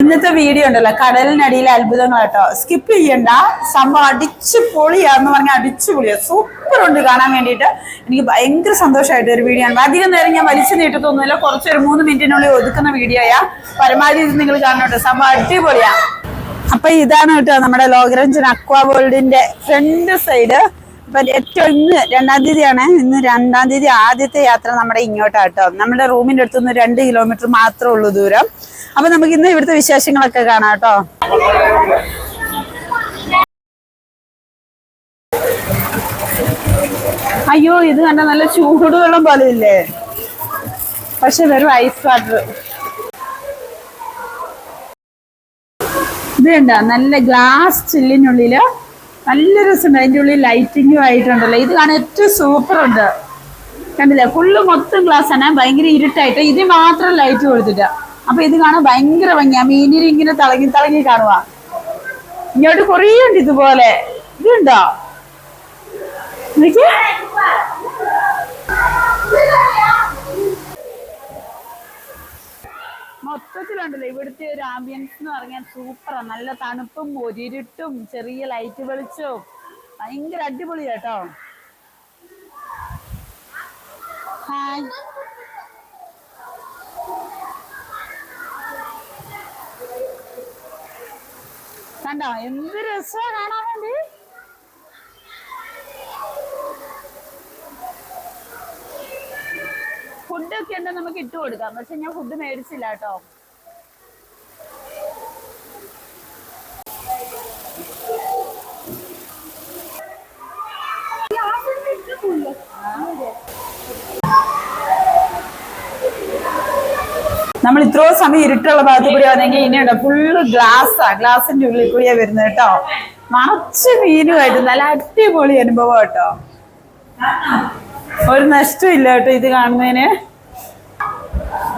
ഇന്നത്തെ വീഡിയോ ഉണ്ടല്ലോ കടലിനടിയിലെ അത്ഭുതങ്ങൾ കേട്ടോ. സ്കിപ്പ് ചെയ്യണ്ട, സംഭവം അടിച്ചു പൊളിയാന്ന് പറഞ്ഞാൽ അടിച്ചു പൊളിയാ. സൂപ്പർ ഉണ്ട് കാണാൻ വേണ്ടിയിട്ട്. എനിക്ക് ഭയങ്കര സന്തോഷമായിട്ട് ഒരു വീഡിയോ ആണ്. അധികം നേരം ഞാൻ വലിച്ചു നീട്ടത്തൊന്നുമില്ല, കുറച്ചൊരു 3 മിനിറ്റിനുള്ളിൽ ഒതുക്കുന്ന വീഡിയോയാ. പരമാവധി ഇത് നിങ്ങൾ കാണുന്നുണ്ട്, സംഭവം അടിപൊളിയാ. അപ്പൊ ഇതാണ് കേട്ടോ നമ്മുടെ ലോകരഞ്ജൻ അക്വാ വേൾഡിന്റെ ഫ്രണ്ട് സൈഡ്. അപ്പൊ ഏറ്റവും ഇന്ന് 2-ാം തീയതിയാണ്. ഇന്ന് 2-ാം തീയതി ആദ്യത്തെ യാത്ര നമ്മുടെ ഇങ്ങോട്ടാട്ടോ. നമ്മുടെ റൂമിന്റെ അടുത്തുനിന്ന് 2 കിലോമീറ്റർ മാത്രമേ ഉള്ളൂ ദൂരം. അപ്പൊ നമുക്ക് ഇന്ന് ഇവിടുത്തെ വിശേഷങ്ങളൊക്കെ കാണാം കേട്ടോ. അയ്യോ, ഇത് കണ്ട നല്ല ചൂടുവെള്ളം പോലെ ഇല്ലേ, പക്ഷെ വെറും ഐസ് വാട്ടർ. ഇത് കണ്ട നല്ല ഗ്ലാസ് ചില്ലിനുള്ളില് നല്ല രസമുണ്ട്. അതിൻ്റെ ഉള്ളിൽ ലൈറ്റിങ്ങും ആയിട്ടുണ്ടല്ലോ. ഇത് കാണാൻ ഏറ്റവും സൂപ്പർ ഉണ്ട്. കണ്ടില്ലേ, ഫുള്ള് മൊത്തം ഗ്ലാസ് ആണ്. ഭയങ്കര ഇരുട്ടായിട്ട് ഇത് മാത്രം ലൈറ്റ് കൊടുത്തിട്ട്. അപ്പൊ ഇത് കാണാൻ ഭയങ്കര ഭംഗിയാ. മീനിൽ ഇങ്ങനെ തിളങ്ങി തിളങ്ങി കാണുക. ഇങ്ങോട്ട് കുറേ ഉണ്ട് ഇതുപോലെ. ഇതുണ്ടോ മൊത്തത്തിലുണ്ടല്ലോ ഇവിടുത്തെ ഒരു ആംബിയൻസ് എന്ന് പറഞ്ഞാൽ സൂപ്പറാ. നല്ല തണുപ്പും ഒരിരുട്ടും ചെറിയ ലൈറ്റ് വെളിച്ചവും ഭയങ്കര അടിപൊളി കേട്ടോ. ഹായ്, കണ്ടോ എന്ത് രസമാണ് കാണാൻ വേണ്ടി. ഫുഡൊക്കെ ഉണ്ട്, നമുക്ക് ഇട്ട് കൊടുക്കാം. പക്ഷെ ഞാൻ ഫുഡ് മേടിച്ചില്ല കേട്ടോ. നമ്മൾ ഇത്രയും സമയം ഇരുട്ടുള്ള ഭാഗത്ത് കൂടി വന്നെങ്കിൽ ഇനിയുണ്ട് ഫുള്ള് ഗ്ലാസിന്റെ ഉള്ളിൽ കൂടിയാ വരുന്നത് കേട്ടോ. നിറച്ച് മീനുമായിട്ട് നല്ല അടിപൊളി അനുഭവം കേട്ടോ. ഒരു നഷ്ടവും ഇല്ല കേട്ടോ ഇത് കാണുന്നതിന്.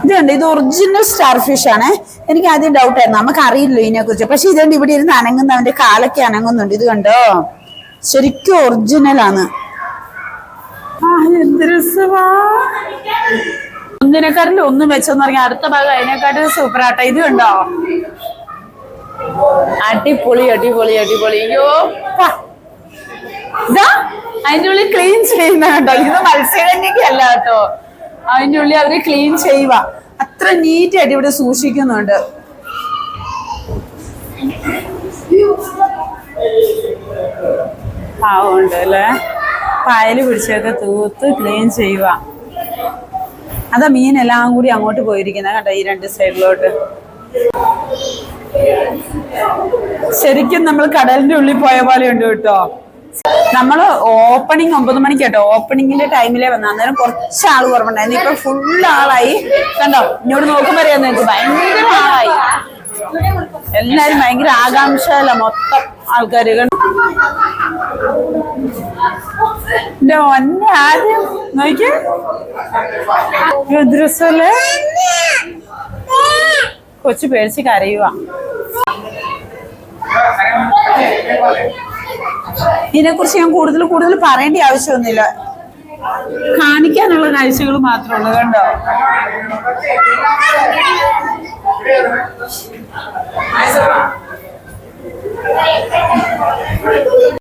ഇതുണ്ട്, ഇത് ഒറിജിനൽ സ്റ്റാർ ഫിഷ് ആണ്. എനിക്ക് ആദ്യം ഡൗട്ട് ആയിരുന്നു, നമുക്ക് അറിയില്ലോ ഇതിനെ കുറിച്ച്. പക്ഷെ ഇതുകൊണ്ട് ഇവിടെ ഇരുന്ന് അനങ്ങുന്ന, അവന്റെ കാലൊക്കെ അനങ്ങുന്നുണ്ട്. ഇത് കണ്ടോ, ശരിക്കും ഒറിജിനൽ ആണ്. എന്ത് രസമാ. ഒന്നിനെക്കാട്ടിലും ഒന്നും വെച്ചെന്ന് പറഞ്ഞാൽ അടുത്ത ഭാഗം അതിനെക്കാട്ടിൽ സൂപ്പർ ആട്ടോ. ഇത് കണ്ടോ, അടിപൊളി അടിപൊളി അടിപൊളി. അയ്യോ, ഇതാ അതിന്റെ ഉള്ളിൽ ക്ലീൻ ചെയ്യുന്ന കേട്ടോ. ഇത് മത്സ്യകന്യക്കല്ല കേട്ടോ, അതിന്റെ ഉള്ളിൽ അവര് ക്ലീൻ ചെയ്യുക. അത്ര നീറ്റായിട്ട് ഇവിടെ സൂക്ഷിക്കുന്നുണ്ട്. പാവമുണ്ട് അല്ലേ, പായല് പിടിച്ചൊക്കെ തൂത്ത് ക്ലീൻ ചെയ്യുക. അതാ മീനെല്ലാം കൂടി അങ്ങോട്ട് പോയിരിക്കുന്നത് കേട്ടോ, ഈ 2 സൈഡിലോട്ട്. ശരിക്കും നമ്മൾ കടലിന്റെ ഉള്ളിൽ പോയ പോലെ ഉണ്ട് കേട്ടോ. നമ്മള് ഓപ്പണിങ് 9 മണിക്ക് കേട്ടോ. ഓപ്പണിങ്ങിന്റെ ടൈമിലേ വന്നു, അന്നേരം കുറച്ച് ആള് കുറവുണ്ടായിരുന്നു. ഇപ്പൊ ഫുൾ ആളായി കണ്ടോ. ഇങ്ങോട്ട് നോക്കുമ്പോ അറിയാം നിങ്ങൾക്ക് ഭയങ്കര ആളായി. എല്ലാരും ഭയങ്കര ആകാംക്ഷയല്ല മൊത്തം ആൾക്കാര്. ആദ്യം നോക്കിയേ, രസല്ലേ. കൊച്ചു പേടിച്ച് കരയുക. ഇതിനെക്കുറിച്ച് ഞാൻ കൂടുതൽ പറയേണ്ട ആവശ്യമൊന്നുമില്ല. കാണിക്കാനുള്ള കാഴ്ചകൾ മാത്രമേ ഉള്ളൂ കണ്ടോ.